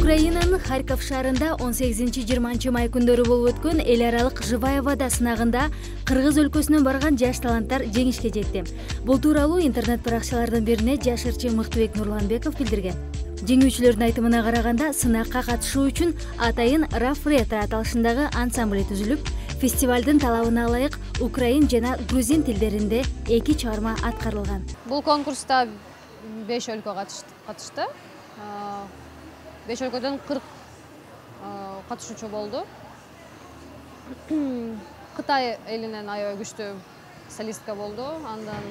Украинанын Харьков шаарында 18-20 май күндөрү болуп өткөн эл аралык живая вода сынагында Кыргыз өлкөсүнөн барган жаш таланттар жеңишке жетти. Бул тууралуу интернет баракчалардын бирине жаш ырчы Мыктыбек Нурланбеков билдирген. Жеңүүчүлөрдүн айтымына караганда, сынакка катышуу үчүн атайын Рафрета аталышындагы ансамбль түзүлүп, фестивалдын талабына ылайык украин жана грузин тилдеринде 2 чыгарма аткарылган. Бул конкурста 5 өлкө катышты. 5 өлкөдөн 40 катышуучу болду. Кытай элинен аябай күчтүү солистка болду. Андан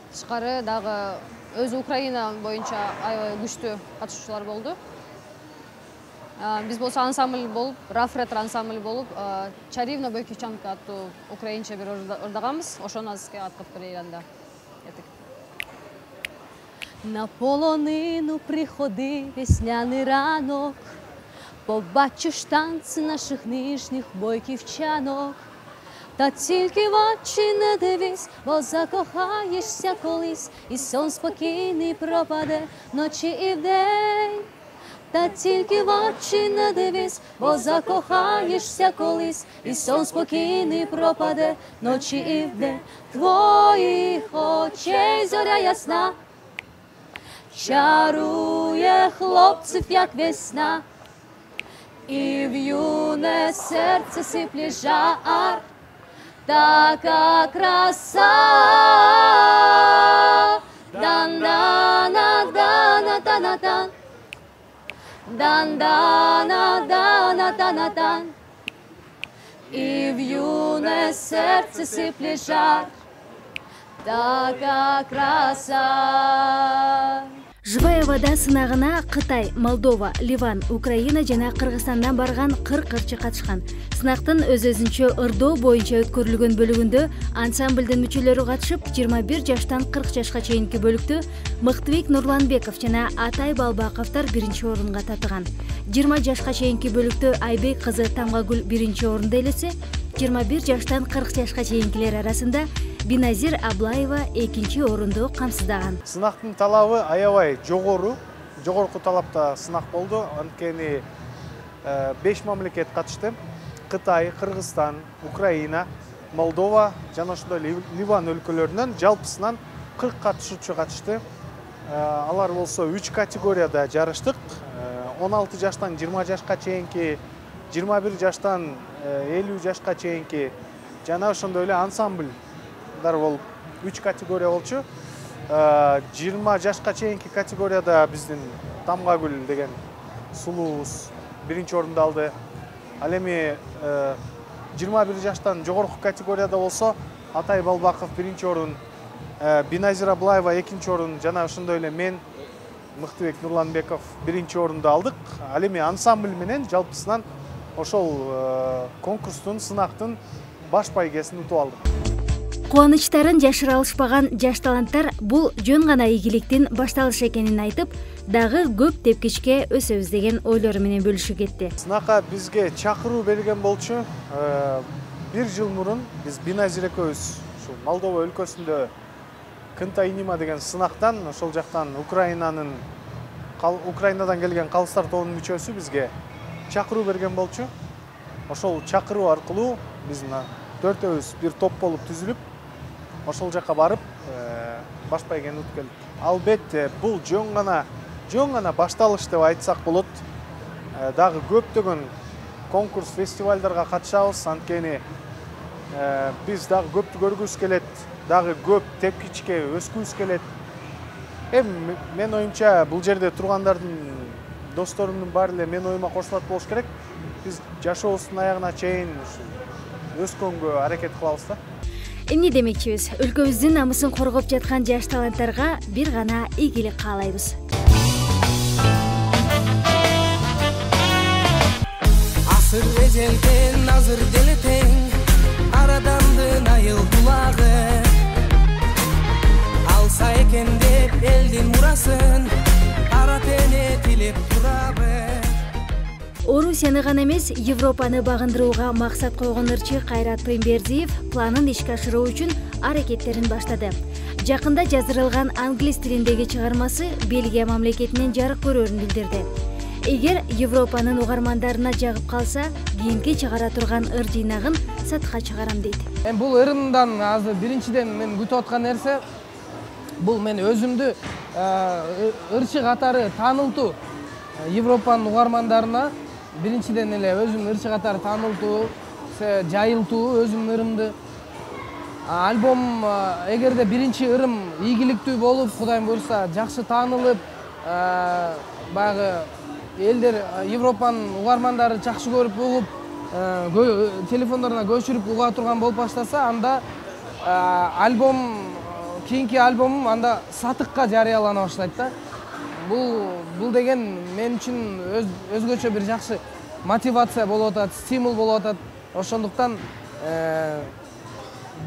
тышкары дагы өзү Украина боюнча аябай күчтүү катышуучулар болду. Биз болсо ансамбль болуп, Рафрет ансамбль болуп, Чарівна Бойківчанка аттуу украинча бир ырдаганбыз. Ошону азыркы аткып берели анда. На полонину приходи весняний ранок, побачиш танці наших нижніх бойківчанок. Та тільки в очі не дивись, бо закохаєшся колись, і сон спокійний пропаде ночі і вдень. Та тільки в очі не дивись, бо закохаєшся колись, і сон спокійний пропаде ночі і вдень. Твоїх очей зоря ясна чарує хлопців, як весна, і в юне серце сипле жар, така краса. Дан-дана-дана-дана-дана-дан, дан-дана-дана-дана-дан, і в юне серце сипле жар, така краса. Живая вода сынагына Кытай, Молдова, Ливан, Украина жана Кыргызстандан барган 40 ырчы катышкан. Сынактын өз-өзүнчө ырдоо боюнча өткөрүлгөн бөлүгүндө ансамблдын мүчөлөрү катышып, 21 жаштан 40 жашка чейинки бөлүктө Мыктыбек Нурланбеков жана Атай Балбаковдор 1-орунга татыган. 20 жашка чейинки бөлүктө Айбек кызы Тамгагүл 1-орунду ээлесе, 21 жаштан 40 жашка чейинкилер арасында Биназир Аблаева 2-орунду камсыздаган. Сынактын талабы аябай жогорку талапта сынак болду. Анткени 5 мамлекет катышты. Кытай, Кыргызстан, Украина, Молдова жана ошондой Ливан өлкөлөрүнөн жалпысынан 40 катышуучу катышты. Алар болсо 3 категорияда жарыштык. 16 жаштан 20 жашка чейинки, 21 жаштан 50 жашка чейинки жана ошондой эле ансамбль болуп 3 категория болчу. 20 жашка чейинки категорияда биздин Тамгагүл деген сулуубуз 1-орунду алды. Ал эми 21 жаштан жогорку категорияда болсо Атай Балбаков 1-орун, Биназир Аблаева 2-орун жана ошондой эле мен Мыктыбек Нурланбеков 1-орунду алдык. Ал эми ансамбль менен жалпысынан ошол конкурстун, сынактын баш байгесин утуп алдык. Кубанычтарын жашыра алышпаган жаш таланттар бул жөн гана ийгиликтин башталышы экенин айтып, дагы көп тепкичке өсөбүз деген ойлору менен бөлүшүп кетти. Сынакка бизге чакыруу берген болчу. 1 жыл мурун биз Биназир экөөбүз ушу Молдова өлкөсүндө Кынтайнима деген сынактан, ошол жактан Украинадан келген калыстар тобунун мүчөсү бизге чакыруу берген болчу. Ошол чакыруу аркылуу биз 4-өбүз бир топ болуп түзүлүп, ошол жакка барып, баш байгени утуп келдик. Албетте, бул жөн гана башталыш деп айтсак болот. Дагы көптөгөн конкурс, фестивалдарга катышабыз, анткени биз дагы көптү көргүбүз келет, дагы көп тепкичке өскүбүз келет. Мен оюмча бул жерде тургандардын, досторумдун баары эле мен оюма кошулат болуш керек. Биз жашообуздун аягына чейин өскөнгө аракет кылабыз да. Эмне демекчибиз? Өлкөбүздүн намысын коргоп жаткан жаш таланттарга бир гана ийгилик каалайбыз. Асыр эжелден азыр деле тең, арадандын айыл булагы. Алса экен деп элдин мурасын, ара тене тилеп турабы. Орусияны гана эмес, Европаны багындырууга максат койгон ырчы Кайрат Пеймбердиев планын ишке ашыруу үчүн аракеттерин баштады. Жакында жаздырылган англис тилиндеги чыгармасы Бельгия мамлекетинен жарык көрөрүн билдирди. Эгер Европанын угармандарына жагып калса, кийинки чыгара турган ыр жыйнагын сатка чыгарам дейт. Бул ырымдан азыр биринчиден мен күтүп аткан нерсе бул мен өзүмдү ырчы катары таанылтуу. Европанын угармандарына биринчиден эле өзүмдүн ырчы катары таанылтуу, жайылтуу өзүмдүн ырымды. Альбом эгерде биринчи ырым ийгиликтүү болуп, Кудайым буйрса, жакшы таанылып, баягы элдер Европанын угармандары жакшы көрүп угуп, телефондоруна көчүрүп уга турган болуп баштаса, анда кийинки альбомум анда сатыкка жарыялана баштайт да. Бул деген мен үчүн өзгөчө бир жакшы мотивация болуп атат, стимул болуп атат. Ошондуктан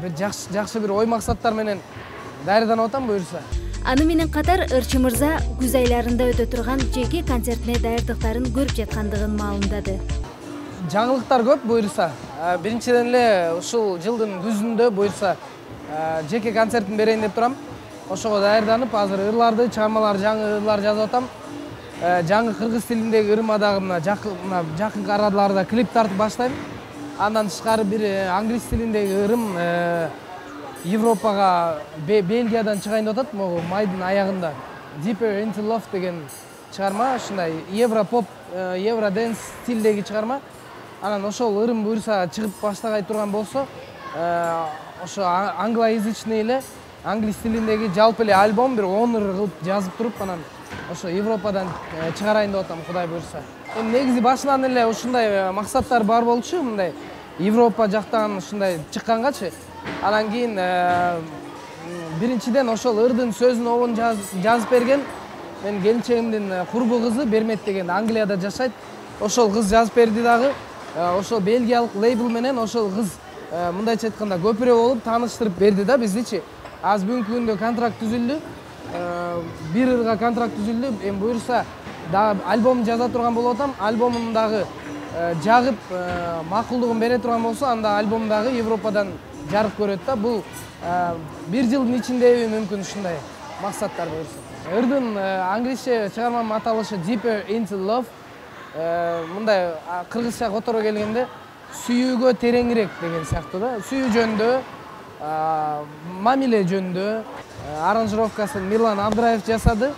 бир жакшы бир ой максаттар менен даярданып атам буюрса. Аны менен катар ырчы мырза күз айларында өтө турган жеке концертине даярдыктарын көрүп жаткандыгын маалымдады. Жаңылыктар көп буюрса. Биринчиден эле ушул жылдын күзүндө буюрса жеке концертин берейин деп турам. Ошого даярданып, азыр ырларды, жаңы ырлар жазып атам. Жаңы кыргыз тилиндеги ырыма дагы жакын арадаларда клип тартып баштайм. Андан тышкары бир англис тилиндеги ырым Европага, Бельгиядан чыгайын деп атат, могу майдын аягында. Deeper into Love деген чыгарма, ушундай европоп, евроденс стилдеги чыгарма. Анан ошол ырым буйрса чыгып баштагай турган болсо, ошо англоязычный эле, англис тилиндеги жалпы эле альбом бир 10 ыр кылып жазып туруп, анан ошо Европадан чыгарайын деп атам, Кудай буйрса. Негизи башынан эле ушундай максаттар бар болчу, мындай Европа жактан ушундай чыккангачы. Анан кийин биринчиден ошол ырдын сөзүн обун жазып берген мен келинчегимдин курбу кызы Бермет деген Англияда жашайт. Ошол кыз жазып берди дагы. Ошол бельгиялык лейбл менен ошол кыз мындайча айтканда көпүрө болуп тааныштырып берди да биздичи. Аз бүгүнкү күндө контракт түзүлдү. Бир ырга контракт түзүлдү. Эми буйрса дагы альбом жаза турган болуп атам. Альбомун дагы жагып макулдугун бере турган болсо, анда альбом дагы Европадан жарык көрөт да. Бул бир жылдын ичинде мүмкүн ушундай максаттар буйрса. Ырдын англисче чыгарманын аталышы Deeper into Love. Мындай кыргызча которо келгенде сүйүүгө тереңирээк деген сыяктуу да. Сүйүү жөнүндө, мамиле жөнүндө аранжировкасын Мирлан Абдраев жасады.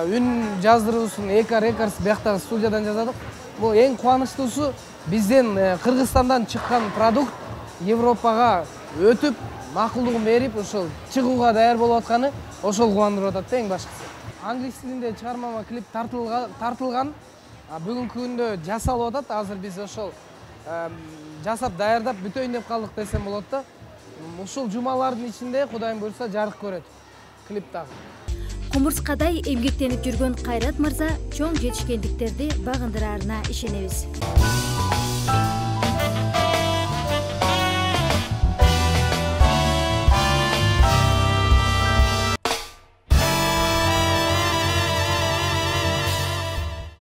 Үн жаздыруусун Эка Рекордс бияктагы студиядан жасадык. Бул эң кубанычтуусу бизден Кыргызстандан чыккан продукт Европага өтүп, макулдугун берип, ошол чыгууга даяр болуп атканы ошол кубандырып атат да эң башкысы. Англис тилинде чыгармама клип тартылган, бүгүнкү күндө жасалып атат. Азыр биз ошол жасап даярдап бүтөйүн деп калдык десем болот да. Ушул жумалардын ичинде Кудайым буйрса жарык көрөт клип дагы. Кумурскадай эмгектенип жүргөн Кайрат мырза чоң жетишкендиктерди багындыраарына ишенебиз.